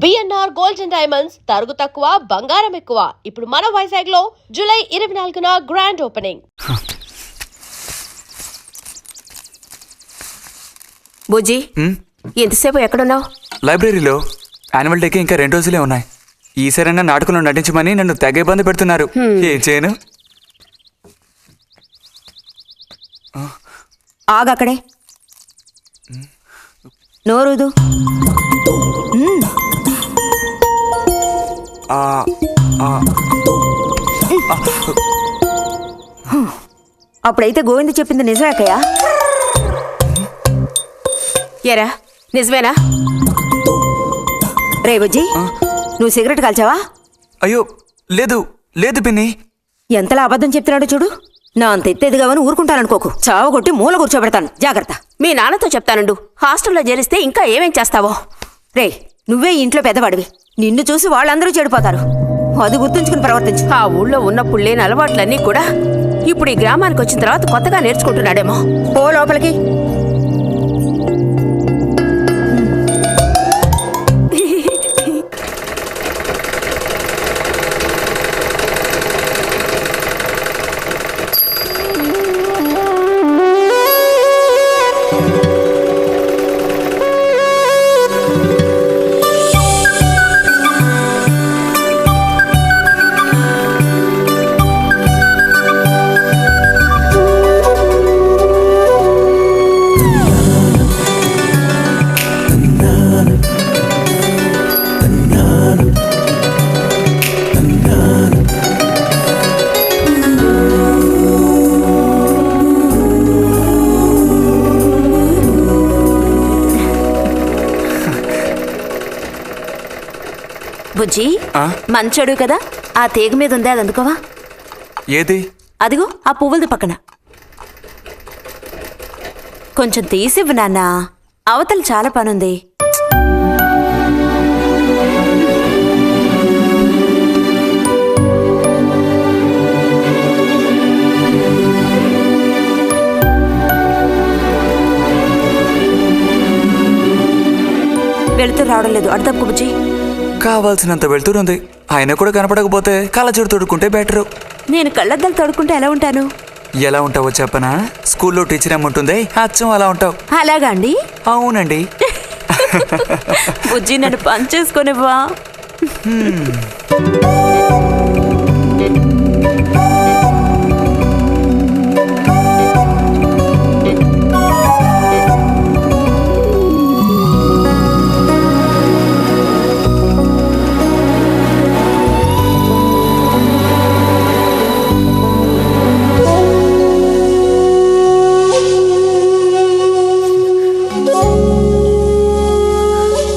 BNR gold and diamonds తరుగు తక్కువ బంగారం ఎక్కువ. ఇప్పుడు మన వైజాగ్ లో జూలై 24న గ్రాండ్ ఓపెనింగ్. బుజ్జి, ఎంతసేపు ఎక్కడున్నావు? లైబ్రరీలో. యాన్యువల్ డేకి ఇంకా 2 రోజులే ఉన్నాయి. ఈసారైనా నాటకంలో నటించమని నన్ను తెగ ఇబ్బంది పెడుతున్నారు. ఏం చేయను? ఆగక్కడే, నోరుదు. అప్పుడైతే గోవింద చెప్పింది నిజమేకయ్యా? ఎరా నిజమేనా? రే బుజ్జి, నువ్వు సిగరెట్ కాల్చావా? అయ్యో లేదు లేదు పిన్ని. ఎంతలా అబద్ధం చెప్తున్నాడు చూడు. నా అంత ఎత్తేదిగావని ఊరుకుంటాననుకోకు. చావగొట్టి మూల కూర్చోబెడతాను, జాగ్రత్త. మీ నాన్నతో చెప్తానుండు, హాస్టల్లో చేరిస్తే ఇంకా ఏమేం చేస్తావో. రే, నువ్వే ఇంట్లో పెద్దవాడివి, నిన్ను చూసి వాళ్ళందరూ చెడిపోతారు. అది గుర్తుంచుకుని ప్రవర్తించు. ఆ ఊళ్ళో ఉన్నప్పుడు లేని అలవాట్లన్నీ కూడా ఇప్పుడు ఈ గ్రామానికి వచ్చిన తర్వాత కొత్తగా నేర్చుకుంటున్నాడేమో. పో లోపలికి. బుజ్జి, మంచోడు కదా, ఆ తీగ మీద ఉంది, అది అందుకోవా? ఏది? అదిగో ఆ పువ్వులది పక్కన. కొంచెం తీసివ్వు నాన్న, అవతల చాలా పనుంది. వెళుతూ రావడం లేదు, అటు తప్పుకు బుజ్జి. కావాల్సినంత వెళ్తురుంది, ఆయన కూడా కనపడకపోతే కళ్ళజోడు తొడుక్కుంటే బెటరు. నేను కళ్ళద్దాలు తొడుక్కుంటే ఎలా ఉంటాను? ఎలా ఉంటావో చెప్పనా? స్కూల్లో టీచర్ ఏముంటుంది, అచ్చం అలా ఉంటావు. అలాగా అండి? అవునండి. బుజ్జి, నన్ను పని చేసుకునివ్వా.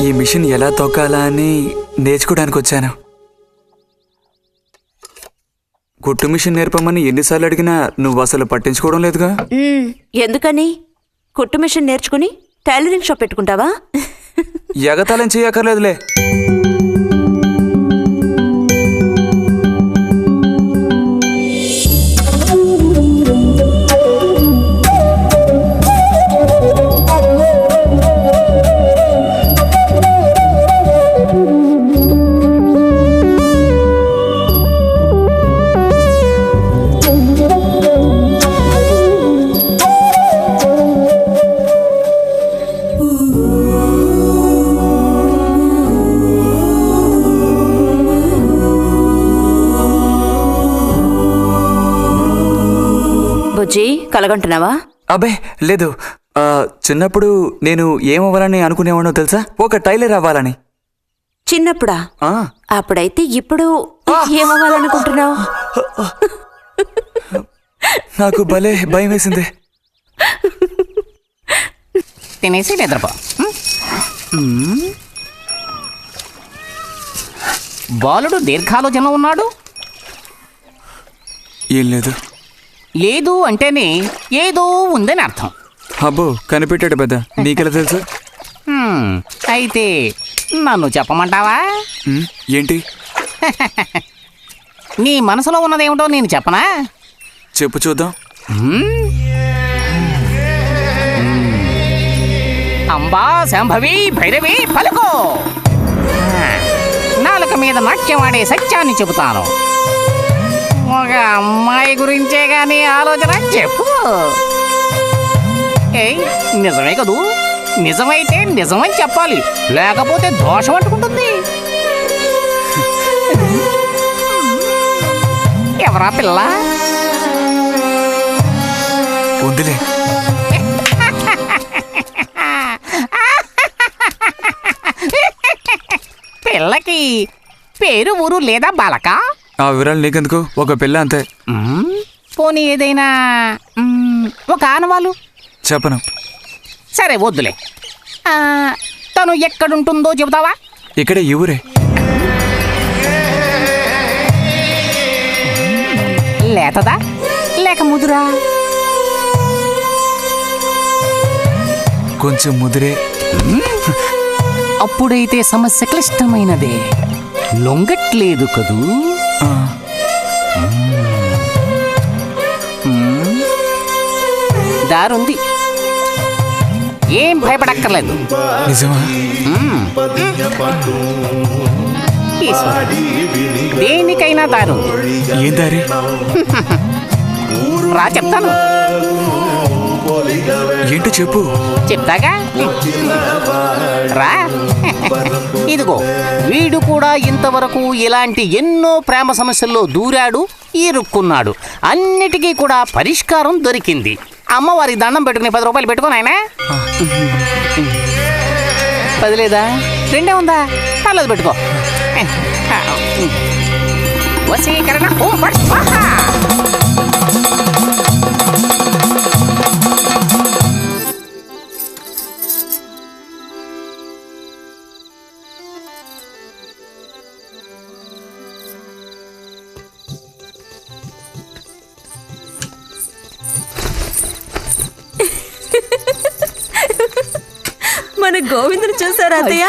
ఈ మిషన్ ఎలా తొక్కాలా అని నేర్చుకోవడానికి వచ్చాను. కుట్టు మిషన్ నేర్పమని ఎన్నిసార్లు అడిగినా నువ్వు అసలు పట్టించుకోవడం లేదుగా. ఎందుకని? కుట్టు మిషన్ నేర్చుకుని టైలరింగ్ షాప్ పెట్టుకుంటావా? ఎగతాళం చేయక్కర్లేదులే. బుజ్జి, కలగంటున్నావా? అబ్బే లేదు. చిన్నప్పుడు నేను ఏమవ్వాలని అనుకునేవాడో తెలుసా? ఒక టైలర్ అవ్వాలని. చిన్నప్పుడా? అప్పుడైతే ఇప్పుడు ఏమవ్వాలనుకుంటున్నావు? నాకు భలే భయం వేసింది. తినేసి నిద్రపో. బాలుడు దీర్ఘాలోచనలో ఉన్నాడు. ఏం లేదు. లేదు అంటేనే ఏదో ఉందని అర్థం. అబ్బో, కనిపెట్టాడు పెద్ద. నీకెలా తెలుసు? అయితే నన్ను చెప్పమంటావా? ఏంటి? నీ మనసులో ఉన్నదేమిటో నేను చెప్పనా? చెప్పు చూద్దాం. అంబా, శాంభవి, భైరవి, పలుకో. మీద నాట్యం ఆడే సత్యాన్ని చెబుతాను. ఒక అమ్మాయి గురించే గాని ఆలోచన చెప్పు. ఏయ్, నిజమే కదూ? నిజమైతే నిజమని చెప్పాలి, లేకపోతే దోషం అంటుకుంటుంది. ఎవరా పిల్ల? ఉందిలే. పిల్లకి పేరు ఊరు లేదా బాలక? ఆ వివరాలు నీకెందుకు? ఒక పిల్ల అంతే. పోనీ ఏదైనా ఒక ఆనవాలు? చెప్పను. సరే వద్దులే. తను ఎక్కడుంటుందో చెబుతావా? ఇక్కడే ఈ ఊరే. లేతదా లేక ముదురా? కొంచెం ముదిరే. అప్పుడైతే సమస్య క్లిష్టమైనదే. లొంగట్లేదు కదూ? ఆ, దారుంది, ఏం భయపడక్కర్లేదు. నిజమా? ఈశ్వరుడు, దేనికైనా దారుంది. ఏం దారి? రా చెప్తాను. ఏంటో చెప్పు. చెప్తాగా, రా. ఇదిగో, వీడు కూడా ఇంతవరకు ఇలాంటి ఎన్నో ప్రేమ సమస్యల్లో దూరాడు, ఇరుక్కున్నాడు. అన్నిటికీ కూడా పరిష్కారం దొరికింది. అమ్మవారి దండం పెట్టుకుని 10 రూపాయలు పెట్టుకుని ఆయన 10 లేదా? 2 ఉందా? పర్లేదు, పెట్టుకో. వశీకరణ ఓం ఫట్ స్వాహా. మన గోవిందుని చూసారా అత్తయ్య?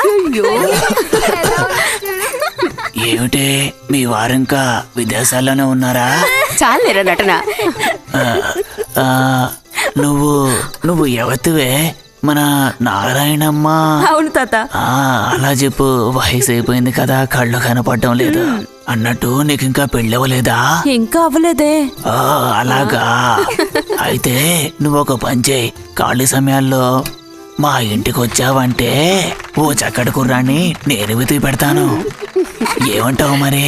ఏమిటే మీ వారింకా విదేశాల్లోనే ఉన్నారా? చాలేరా నటన. ఆ, నువ్వు ఎవతివే? మన నారాయణమ్మ? అవును తాత. అలా చెప్పు. వయసు అయిపోయింది కదా, కళ్ళు కనపడటం లేదు. అన్నట్టు నీకు ఇంకా పెళ్ళవలేదా? ఇంకా అవ్వలేదే. అలాగా. అయితే నువ్వు ఒక పని చేయి. ఖాళీ సమయాల్లో మా ఇంటికి వచ్చావంటే ఓ చక్కటి కుర్రాన్ని నేను వెతికి పెడతాను. ఏమంటావు మరి?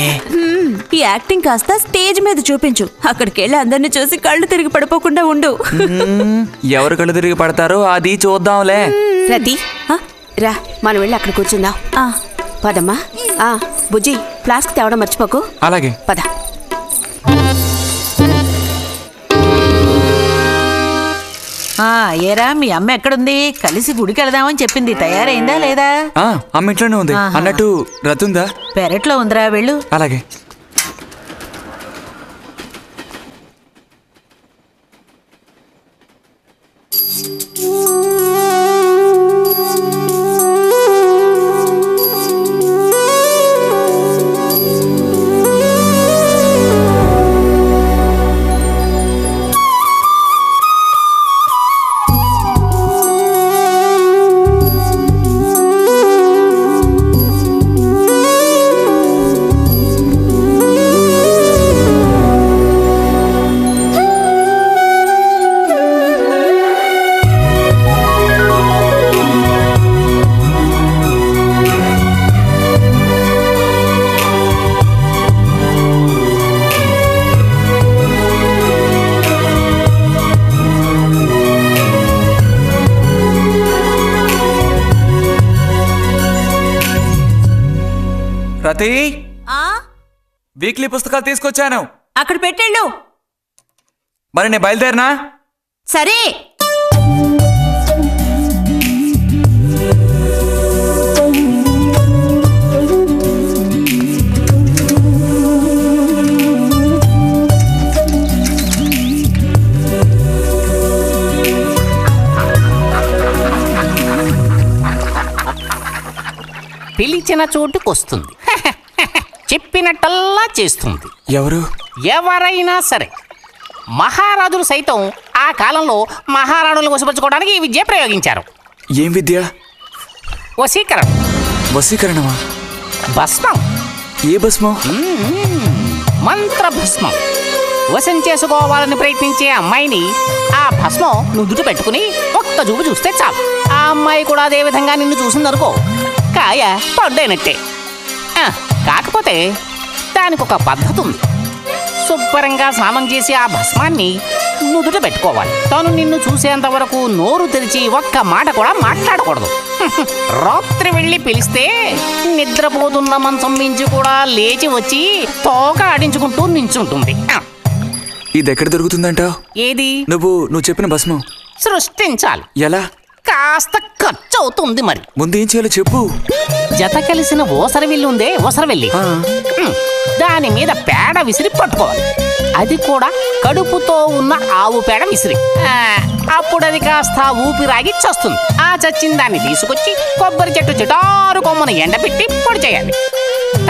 ఈ యాక్టింగ్ కాస్త స్టేజ్ మీద చూపించు. అక్కడికి వెళ్ళి అందరిని చూసి కళ్ళు తిరిగి పడిపోకుండా ఉండు. ఎవరు కళ్ళు తిరిగి పడతారో అది చూద్దాంలే. రతి, రా, మనం వెళ్ళి అక్కడ కూర్చుందాం. పదమ్మా. బుజ్జి, ఫ్లాస్క్ తేవడం మర్చిపోకు. అలాగే. పద. ఏరా, మీ అమ్మ ఎక్కడుంది? కలిసి గుడికి వెళదామని చెప్పింది. తయారైందా లేదా? అమ్మ ఇంట్లోనే ఉంది. అన్నట్టు రతుందా? పెరట్లో ఉందిరా, వెళ్ళు. అలాగే. రతి, వీక్లీ పుస్తకాలు తీసుకొచ్చాను. అక్కడ పెట్టేళ్ళు. మరి నేను బయలుదేరినా? సరే. పిలిచిన చోటుకొస్తుంది. చెప్పినట్టల్లా చేస్తుంది. ఎవరు? ఎవరైనా సరే. మహారాజులు సైతం ఆ కాలంలో మహారాణులను వశపరచుకోవడానికి ఈ విద్య ప్రయోగించారు. ఏం విద్య? వశీకరణ. వశీకరణమా? భస్మం. ఏ భస్మం? మంత్ర భస్మం. వశం చేసుకోవాలని ప్రయత్నించే అమ్మాయిని ఆ భస్మం నుదుట పెట్టుకుని ఒక్క చూపు చూస్తే చాలు. ఆ అమ్మాయి కూడా అదే విధంగా నిన్ను చూసిందనుకో, కాయ పడ్డైనట్టే. కాకపోతే దానికి ఒక పద్ధతి ఉంది. శుభ్రంగా స్నానం చేసి ఆ భస్మాన్ని నుదుట పెట్టుకోవాలి. తను నిన్ను చూసేంత వరకు నోరు తెరిచి ఒక్క మాట కూడా మాట్లాడకూడదు. రాత్రి వెళ్ళి పిలిస్తే నిద్రపోతున్న మంచం మించి కూడా లేచి వచ్చి తోక ఆడించుకుంటూ నించుంటుంది. ఇది ఎక్కడ దొరుకుతుందంటావు? ఏది? నువ్వు చెప్పిన భస్మం సృష్టించాలి. ఎలా? కాస్త ఖర్చు అవుతుంది మరి. ముందు ఏం చేయాలో చెప్పు. జత కలిసిన ఓసరవిల్లి ఉందే, ఓసరవెల్లి, దాని మీద పేడ విసిరి పట్టుకోవాలి. అది కూడా కడుపుతో ఉన్న ఆవు పేడ విసిరి. అప్పుడు అది కాస్త ఊపిరాగి చస్తుంది. ఆ చచ్చిన దాన్ని తీసుకొచ్చి కొబ్బరి చెట్టు చిటారు కొమ్మను ఎండబెట్టి పొడి చేయాలి.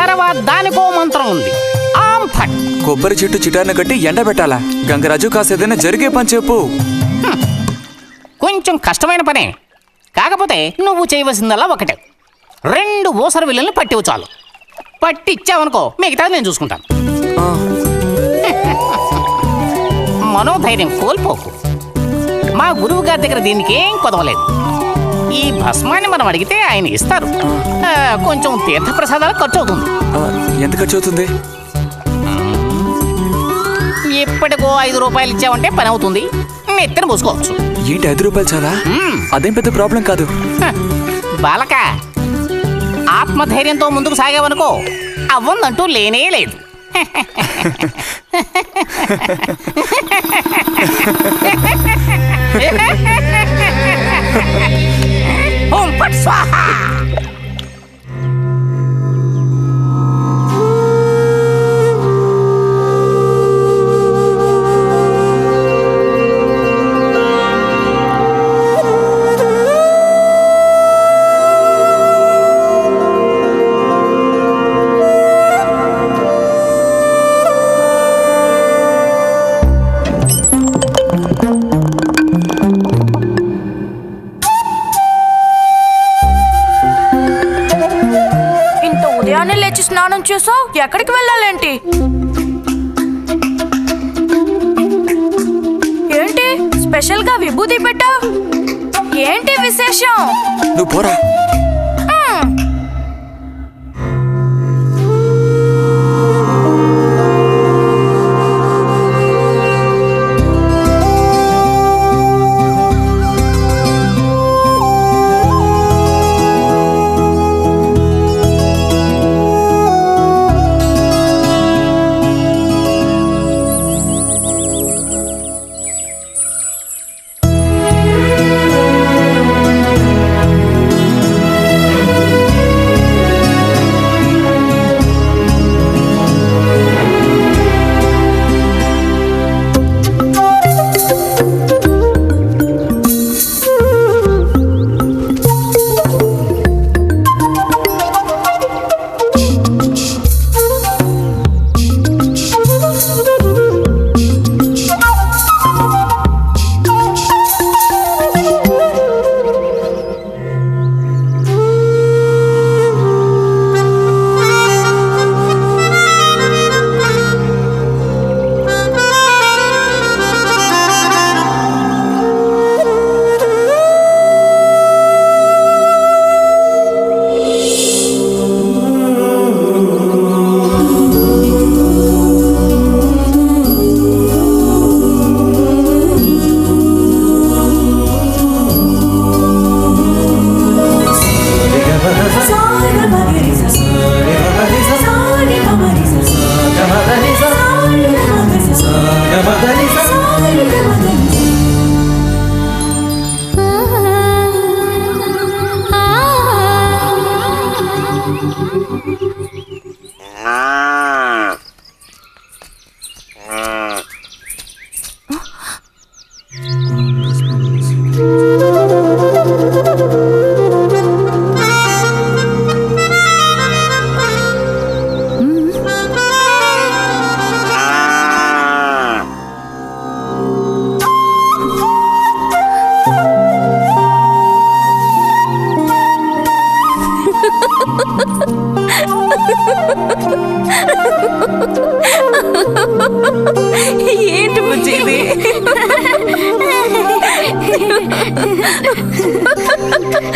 తర్వాత దానికో మంత్రం ఉంది, ఆం ఫట్. కొబ్బరి చెట్టు చిటాన్ని కట్టి ఎండబెట్టాలా? గంగరాజు కాసేదైనా జరిగే పని చెప్పు. కొంచెం కష్టమైన పనే, కాకపోతే నువ్వు చేయవలసిందల్లా ఒకటే, 2 ఊసర విల్లుల్ని పట్టివు చాలు. పట్టిచ్చావనుకో మిగతాది నేను చూసుకుంటాను. మనోధైర్యం కోల్పోకు. మా గురువు గారి దగ్గర దీనికి ఏం కొదవలేదు. ఈ భస్మాన్ని మనం అడిగితే ఆయన ఇస్తారు. కొంచెం తీర్థప్రసాదాలు ఖర్చు అవుతుంది. ఎంత ఖర్చు అవుతుంది? ఎప్పటికో 5 రూపాయలు ఇచ్చావంటే పని అవుతుంది. నెత్తిన పోసుకోవచ్చు. ఏంటి 5 రూపాయలు చాలా? అదేం పెద్ద ప్రాబ్లం కాదు. బాలక, ఆత్మధైర్యంతో ముందుకు సాగావనుకో అవ్వందంటూ లేనే లేదు. ఓం ఫట్ స్వాహా. ఉదయాన్నే లేచి స్నానం చేసావు, ఎక్కడికి వెళ్ళాలేంటి? ఏంటి స్పెషల్ గా విభూతి పెట్టావు? ఏంటి విశేషం? నువ్వు పోరా.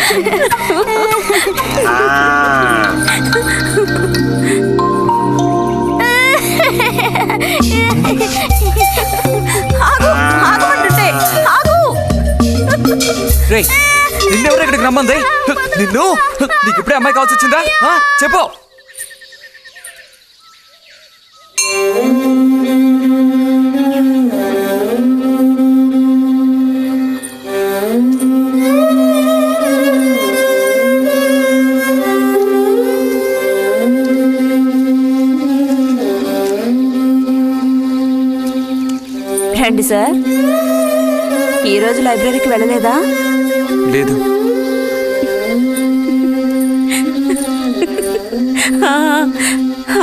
రే నిన్నెవరు ఇక్కడికి రమ్మంది? నిన్ను నీకు ఇప్పుడే అమ్మాయి కావాల్సి వచ్చిందా? చెప్పు. రండి సార్. ఈరోజు లైబ్రరీకి వెళ్ళలేదా? లేదు.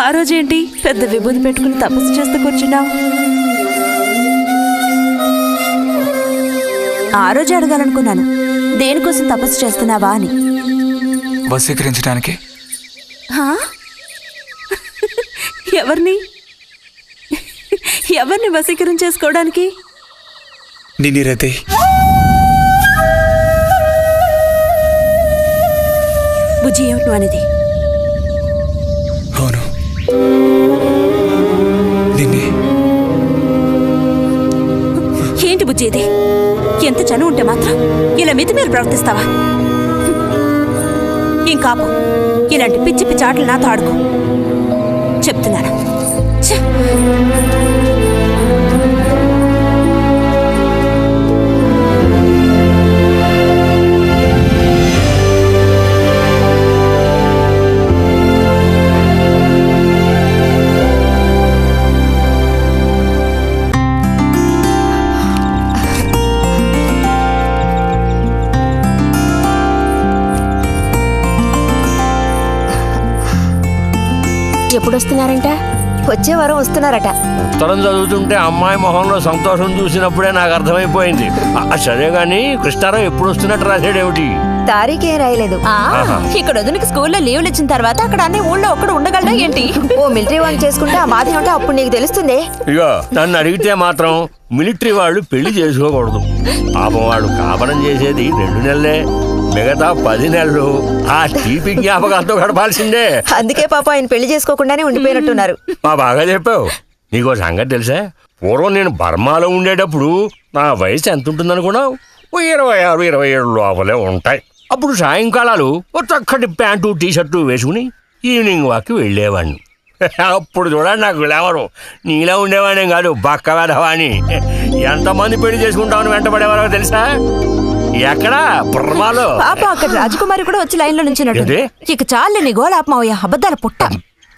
ఆ రోజేంటి పెద్ద విభూతి పెట్టుకుని తపస్సు చేస్తూ కూర్చున్నావు? ఆ రోజు అడగాలనుకున్నాను, దేనికోసం తపస్సు చేస్తున్నావా అని. వశీకరించడానికి. ఎవరిని ఎవరిని వశీకరణ చేసుకోవడానికి? నిన్నిరతే. బుజ్జి, ఏమిటి నువ్వు అనేది? అవును, నిన్నే. ఏంటి బుజ్జి ఇది? ఎంత చనువు ఉంటే మాత్రం ఇలా మితి మీరు ప్రవర్తిస్తావా? ఇంకాపు, ఇలాంటి పిచ్చి పిచ్చి ఆటలు నాతో ఆడుకో చెప్తున్నాను. ఛే! ఎప్పుడు వస్తున్నారంట? వచ్చే వారం వస్తున్నారట. ఉత్తరం చదువుతుంటే అమ్మాయి మొహంలో సంతోషం చూసినప్పుడే నాకు అర్థమైపోయింది. సరే గాని కృష్ణారావు ఎప్పుడు వస్తున్నట్టు రాశాడేమిటి? తారీఖే రాయలేదు. ఇక్కడ వదినకి స్కూల్లో లీవ్లు ఇచ్చిన తర్వాత అక్కడ అన్ని ఊళ్ళో ఒక్కడు ఉండగలడా ఏంటి? ఓ మిలిటరీ వాళ్ళు చేసుకుంటే ఆ బాధ ఏమిటో అప్పుడు నీకు తెలుస్తుంది. ఇగో నన్ను అడిగితే మాత్రం మిలిటరీ వాళ్ళు పెళ్లి చేసుకోకూడదు. పాపం వాడు కాపరం చేసేది 2 నెలలే, మిగతా 10 నెలలు ఆ తీపి జ్ఞాపకాలతో గడపాల్సిందే. అందుకే పాప ఆయన పెళ్లి చేసుకోకుండానే ఉండిపోయినట్టున్నారు. మా బాగా చెప్పావు. నీకో సంగతి తెలుసా? పూర్వం నేను బర్మాలో ఉండేటప్పుడు నా వయసు ఎంత ఉంటుందనుకున్నావు? 26, 27 లోపలే ఉంటాయి. అప్పుడు సాయంకాలాలు ఓ చక్కటి ప్యాంటు టీషర్టు వేసుకుని ఈవినింగ్ వాక్కి వెళ్ళేవాడిని. అప్పుడు చూడండి నాకు గ్లామరు. నీలా ఉండేవాడిని కాదు, బక్క వేధవాణి. ఎంతమంది పెళ్లి చేసుకుంటామని వెంటబడేవారో తెలుసా? ఎక్కడ? బర్మాలో. పాప అక్కడ రాజకుమారి కూడా వచ్చి లైన్ లో నుంచినట్టు. ఏంటి? ఇక చాలు నీ గోల ఆపమావయ్యా, అబద్ధాల పుట్ట.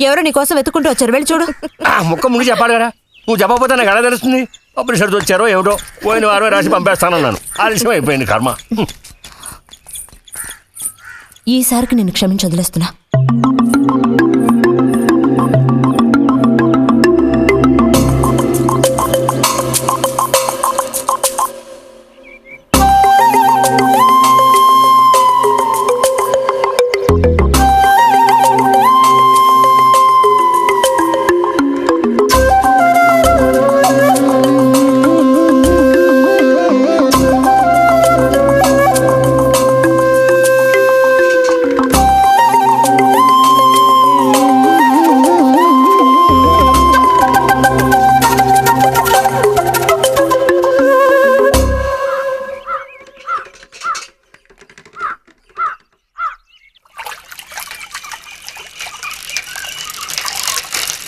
ఎవరో నీ కోసం వెతుకుంటూ వచ్చారు, వెళ్ళి చూడు. ముక్క ముందు చెప్పాలి కదా, నువ్వు చెప్పకపోతే నాకు ఎలా తెలుస్తుంది? అప్పుడు సరితో వచ్చారో ఏమిటో, పోయిన వారమే రాసి పంపేస్తానన్నాను. ఆలస్యం అయిపోయింది కర్మ. ఈసారికి నిన్ను క్షమించి వదిలేస్తున్నా.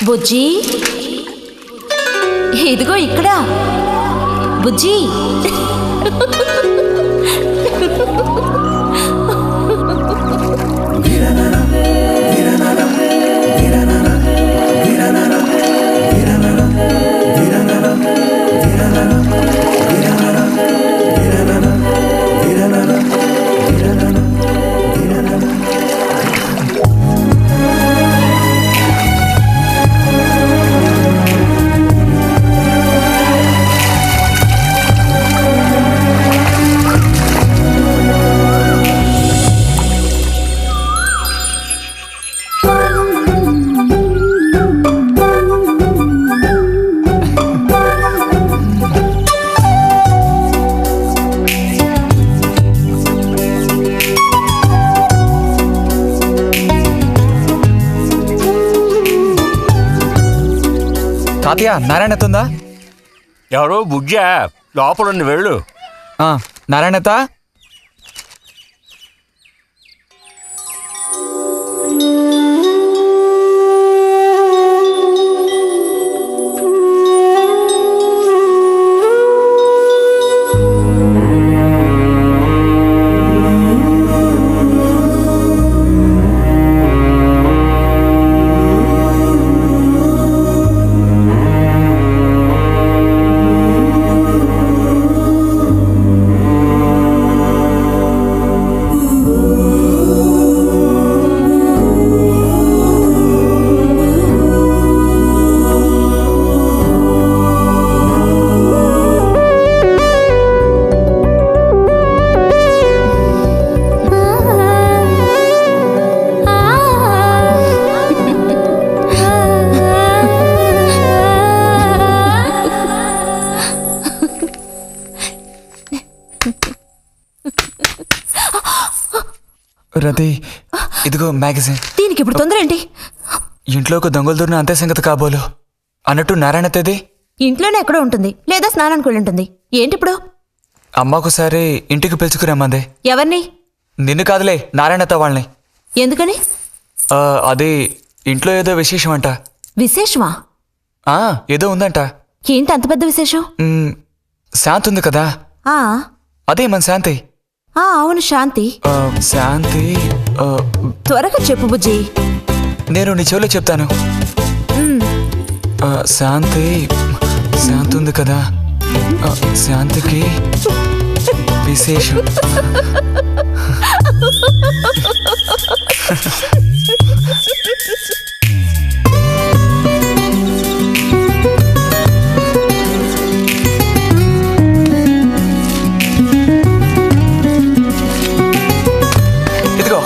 బుజ్జి, ఇదిగో ఇక్కడ. బుజ్జి, తాతయ్య నారాయణత ఉందా? ఎవరు బుజ్జా? లోపల వెళ్ళు. నారాయణత. రతి, ఇదిగో మ్యాగజైన్. దీనికి ఇప్పుడు తొందర ఏంటి? ఇంట్లో ఒక దొంగలు దూరిన అంతే సంగతి కాబోలు. అన్నట్టు నారాయణతది ఇంట్లోనే ఎక్కడో ఉంటుంది, లేదా స్నానానికి వెళ్ళి ఉంటుంది. ఏంటి ఇప్పుడు? అమ్మకోసారి ఇంటికి పిలుచుకురమ్మంది. ఎవరిని? నిన్ను కాదులే, నారాయణత వాళ్ళని. ఎందుకని? అది ఇంట్లో ఏదో విశేషం అంట. విశేషమా? ఏదో ఉందంట. ఏంటి అంత పెద్ద విశేషం? శాంతి ఉంది కదా, అదే మన శాంతి. అవును, శాంతి. శాంతి త్వరగా చెప్పు బుజ్జి. నేను నీ చెవిలో చెప్తాను. శాంతి ఉంది కదా, శాంతికి విశేషం. ఇదిగో.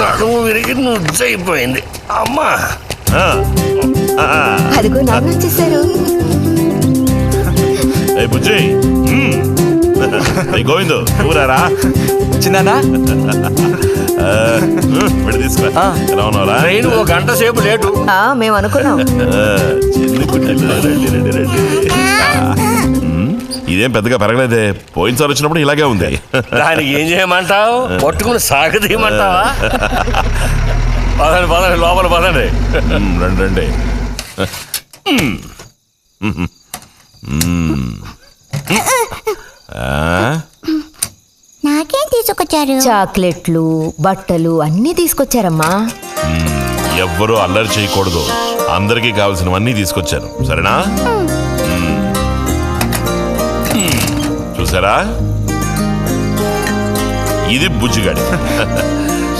నడుము విరిగి నుజ్జైపోయింది అమ్మా. అదిగో నాన్న వచ్చేసారు. గోవిందు ఊరారా చిన్నానా? తీసుకురా. ఎలా ఉన్నారా? ట్రైన్ ఓ గంట సేపు లేటు. మేము అనుకున్నాం. ఇదేం పెద్దగా పెరగలేదే, పోయినసారి వచ్చినప్పుడు ఇలాగే ఉంది. దానికి ఏం చేయమంటావు? పట్టుకుని సాగదీయమంటావా? పదండి లోపల పదండి. రండి. నాకేం తీసుకొచ్చారు? చాక్లెట్లు, బట్టలు అన్నీ తీసుకొచ్చారమ్మా. ఎవ్వరూ అల్లరి చేయకూడదు, అందరికీ కావాల్సినవన్నీ తీసుకొచ్చాను, సరేనా? చూసారా, ఇది బుజ్జిగాడి.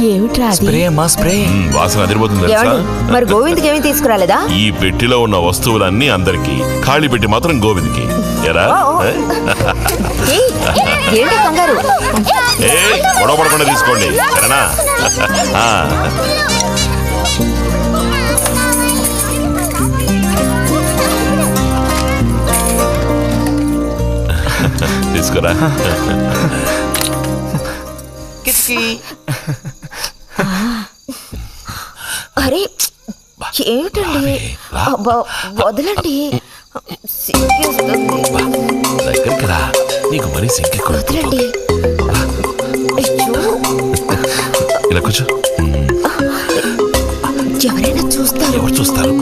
ఏమిట్రా స్ప్రే అమ్మా, స్ప్రే. వాసన అదిరిపోతుంది తెలుసా? మరి గోవింద్కి ఏమీ తీసుకురాలేదా? ఈ పెట్టిలో ఉన్న వస్తువులన్నీ అందరికి, ఖాళీ పెట్టి మాత్రం గోవింద్కి. ఎరా ఏంటి కంగారు? గొడవ పడకుండా తీసుకోండి, సరేనా? తీసుకురా. అరే ఏమిటండి, వదలండి. దగ్గరికి రా, నీకు మరీ సింకి వదలండి. ఇలా కూర్చో. ఎవరైనా చూస్తారు. ఎవరు చూస్తారు?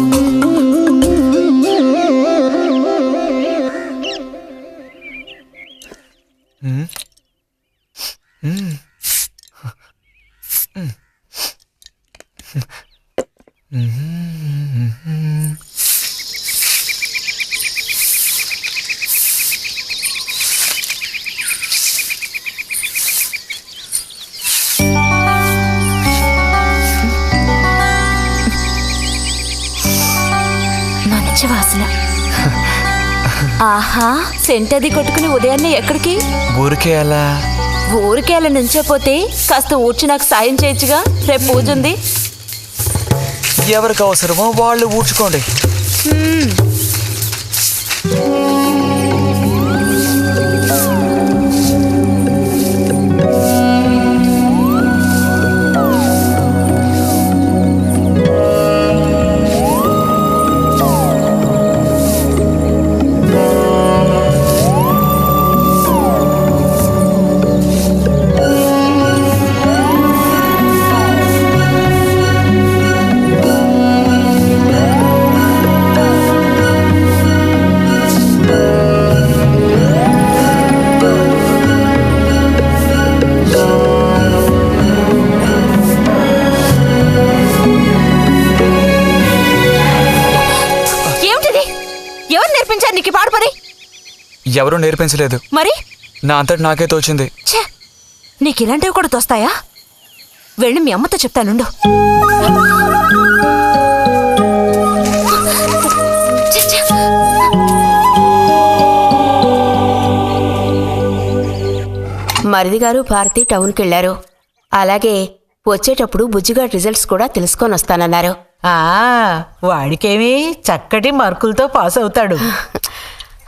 మంచి వాసన. ఆహా, సెంట్ అది కొట్టుకుని ఉదయాన్నే ఎక్కడికి? ఊరికే అలా. ఊరికే అలా నుంచోపోతే కాస్త ఊడ్చి నాకు సాయం చేయొచ్చుగా, రేపు పూజ ఉంది. ఎవరికి అవసరమో వాళ్ళు ఊడ్చుకోండి. ఎవరూ నేర్పించలేదు, మరి నా అంతటి నాకే తోచింది. నీకు ఇలాంటివి కూడా తోస్తాయా? వెళ్ళి మీ అమ్మతో చెప్తానుండు. మరిది గారు భారతి టౌన్కి వెళ్లారు. అలాగే వచ్చేటప్పుడు బుజ్జిగాడి రిజల్ట్స్ కూడా తెలుసుకొని వస్తానన్నారు. వాడికేమి చక్కటి మార్కులతో పాస్ అవుతాడు.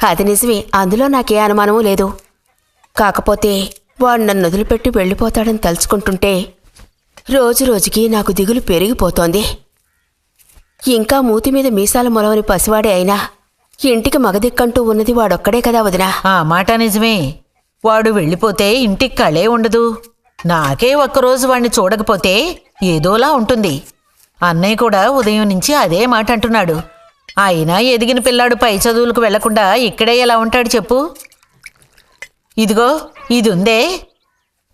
అది నిజమే, అందులో నాకే అనుమానమూ లేదు. కాకపోతే వాడు నన్ను వదిలిపెట్టి వెళ్ళిపోతాడని తలుచుకుంటుంటే రోజు రోజుకి నాకు దిగులు పెరిగిపోతోంది. ఇంకా మూతి మీద మీసాల మొలవని పసివాడే అయినా ఇంటికి మగదిక్కంటూ ఉన్నది వాడొక్కడే కదా వదినా. ఆ మాట నిజమే. వాడు వెళ్ళిపోతే ఇంటికి కళే ఉండదు. నాకే ఒక్కరోజు వాణ్ణి చూడకపోతే ఏదోలా ఉంటుంది. అన్నయ్య కూడా ఉదయం నుంచి అదే మాట అంటున్నాడు. అయినా ఎదిగిన పిల్లాడు పై చదువులకు వెళ్లకుండా ఇక్కడే ఎలా ఉంటాడు చెప్పు? ఇదిగో ఇది ఉందే,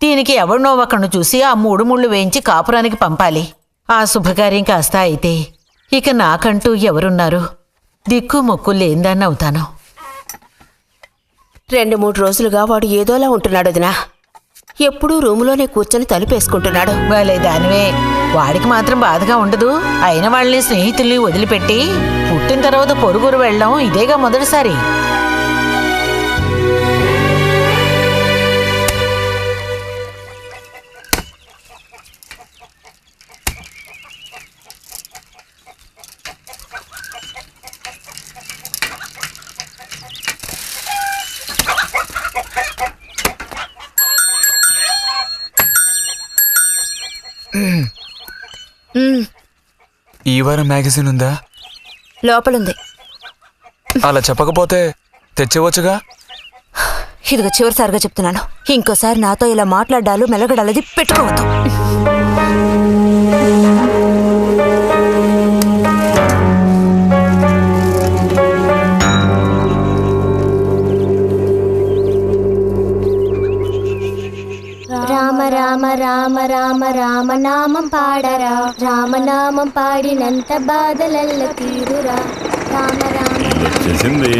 దీనికి ఎవరినో ఒకను చూసి ఆ 3 ముళ్ళు వేయించి కాపురానికి పంపాలి. ఆ శుభకార్యం కాస్త అయితే ఇక నాకంటూ ఎవరున్నారు? దిక్కు మొక్కు లేందాన్ని అవుతాను. 2-3 రోజులుగా వాడు ఏదోలా ఉంటున్నాడు వదినా. ఎప్పుడూ రూములోనే కూర్చొని తలుపేసుకుంటున్నాడు. వాళ్ళే దానివే, వాడికి మాత్రం బాధగా ఉండదు. అయిన వాళ్ళని స్నేహితుల్ని వదిలిపెట్టి పుట్టిన తర్వాత పొరుగురు వెళ్ళడం ఇదేగా మొదటిసారి. ఈ వారం మ్యాగజైన్ ఉందా? లోపలుంది. అలా చెప్పకపోతే తెచ్చేవచ్చుగా. ఇదిగో చివరిసారిగా చెప్తున్నాను, ఇంకోసారి నాతో ఇలా మాట్లాడాలు మెలగడాలది పెట్టుకోవద్దు. రామ రామ రామ రామ రామనామం పాడరా, రామనామం పాడినంత బాధలల్ల తీరురా. రామ రామ చేసింది.